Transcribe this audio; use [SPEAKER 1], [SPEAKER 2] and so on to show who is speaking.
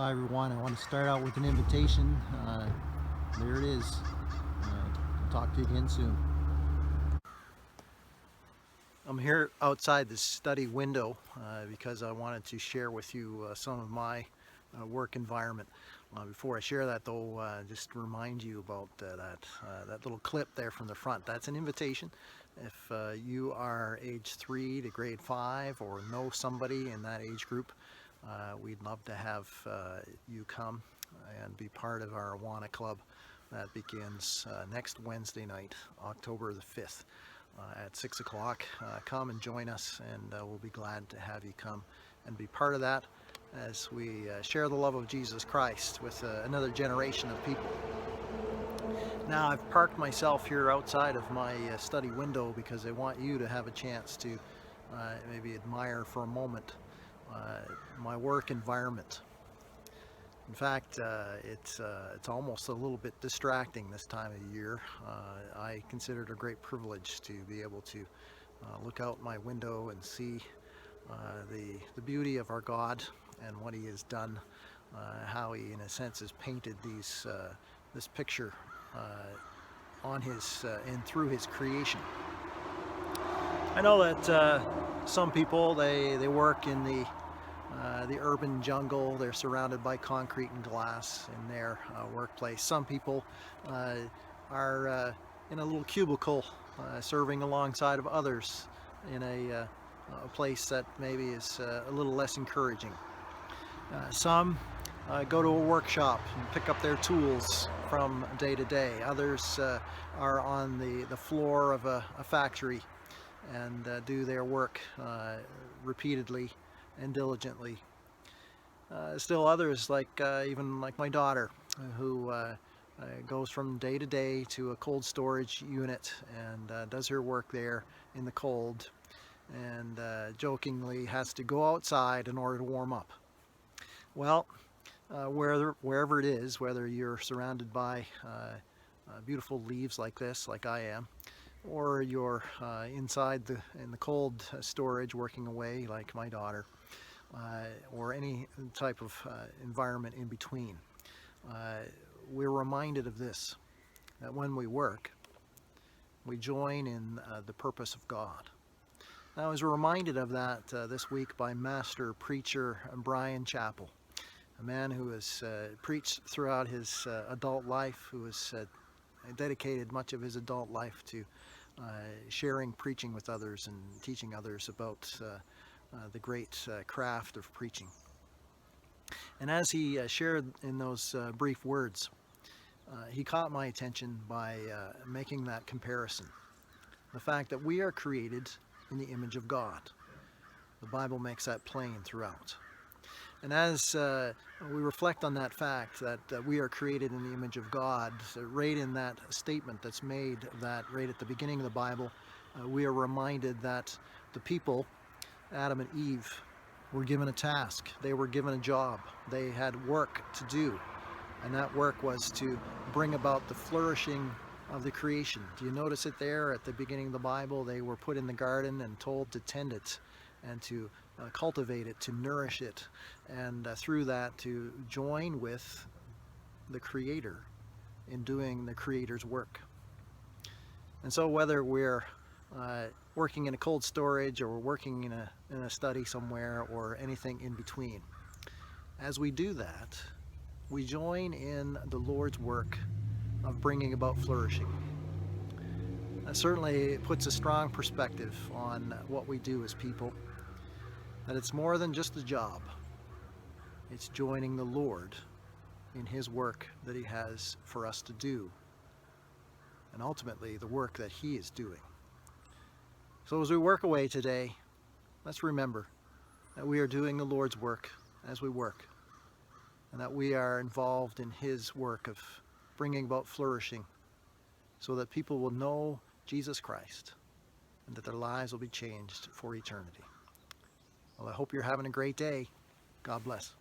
[SPEAKER 1] Hi everyone, I want to start out with an invitation. There it is. I'll talk to you again soon. I'm here outside the study window because I wanted to share with you some of my work environment. Before I share that though, just remind you about that little clip there from the front. That's an invitation. If you are age 3 to grade 5 or know somebody in that age group, we'd love to have you come and be part of our Awana Club that begins next Wednesday night, October the 5th. At 6 o'clock. Come and join us, and we'll be glad to have you come and be part of that as we share the love of Jesus Christ with another generation of people. Now, I've parked myself here outside of my study window because I want you to have a chance to maybe admire for a moment my work environment. In fact, it's almost a little bit distracting this time of year. I consider it a great privilege to be able to look out my window and see the beauty of our God and what He has done, how He, in a sense, has painted this picture on His and through His creation. I know that some people they work in the urban jungle. They're surrounded by concrete and glass in their workplace. Some people are in a little cubicle serving alongside of others in a place that maybe is a little less encouraging. Some go to a workshop and pick up their tools from day to day. Others are on the floor of a factory and do their work repeatedly and diligently. Still others, even like my daughter, who goes from day to day to a cold storage unit and does her work there in the cold, and jokingly has to go outside in order to warm up. Well, wherever it is, whether you're surrounded by beautiful leaves like this, like I am, or you're inside in the cold storage working away like my daughter, or any type of environment in between, we're reminded of this, that when we work, we join in the purpose of God. I was reminded of that this week by master preacher Bryan Chapell, a man who has preached throughout his adult life, who has dedicated much of his adult life to sharing preaching with others and teaching others about the great craft of preaching. And as he shared in those brief words, he caught my attention by making that comparison. The fact that we are created in the image of God. The Bible makes that plain throughout. And as we reflect on that fact that we are created in the image of God, right in that statement that's made, that right at the beginning of the Bible, we are reminded that the people, Adam and Eve, were given a task. They were given a job. They had work to do. And that work was to bring about the flourishing of the creation. Do you notice it there at the beginning of the Bible? They were put in the garden and told to tend it and to cultivate it, to nourish it, and through that to join with the Creator in doing the Creator's work. And so whether we're working in a cold storage or we're working in a study somewhere or anything in between, as we do that, we join in the Lord's work of bringing about flourishing. That certainly puts a strong perspective on what we do as people, that it's more than just a job. It's joining the Lord in His work that He has for us to do, and ultimately the work that He is doing. So as we work away today, let's remember that we are doing the Lord's work as we work, and that we are involved in His work of bringing about flourishing so that people will know Jesus Christ and that their lives will be changed for eternity. Well, I hope you're having a great day. God bless.